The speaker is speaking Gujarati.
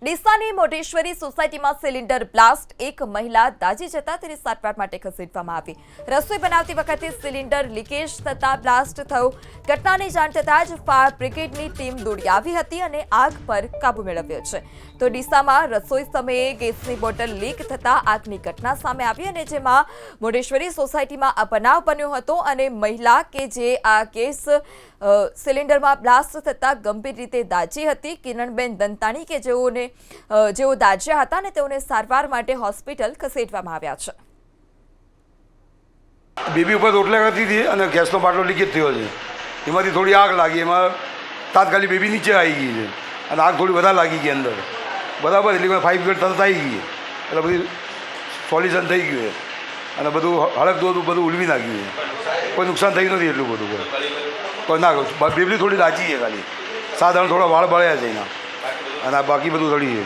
ડીસાની મોઢેશ્વરી સોસાયટીમાં સિલિન્ડર બ્લાસ્ટ, એક મહિલા દાઝી જતા તેને સારવાર માટે ખસેડવામાં આવી। રસોઈ બનાવતી વખતે સિલિન્ડર લીકેજ થતા બ્લાસ્ટ થયો। ઘટનાની જાણ થતાં જ ફાયર બ્રિગેડની ટીમ દોડી આવી હતી અને આગ પર કાબુ મેળવ્યો છે। તો ડીસામાં રસોઈ સમયે ગેસની બોટલ લીક થતા આગની ઘટના સામે આવી અને જેમાં મોઢેશ્વરી સોસાયટીમાં આ બનાવ બન્યો હતો અને મહિલા કે જે આ ગેસ સિલિન્ડરમાં બ્લાસ્ટ થતા ગંભીર રીતે દાઝી હતી। કિરણબેન દંતાણી કે જેઓ દાઝ્યા હતા અને તેઓને સારવાર માટે હોસ્પિટલ ખસેડવામાં આવ્યા છે। બેબી ઉપર રોટલા કરતી હતી અને ગેસનો બાટલો લીકેજ થયો છે। એમાંથી થોડી આગ લાગી, એમાં તાત્કાલિક બેબી નીચે આવી ગઈ છે અને આગ થોડી વધારે લાગી ગઈ અંદર, બરાબર। એટલે ફાયર બ્રિગેડ તરત આવી ગઈ એટલે બધું સોલ્યુશન થઈ ગયું છે અને બધું હળકદોડ બધું ઉલવી નાખ્યું છે। કોઈ નુકસાન થયું નથી એટલું બધું, કોઈ ના બેબી થોડી દાચી છે, ખાલી સાધારણ થોડા વાળ બળ્યા છે એના અને બાકી બધું થડી છે।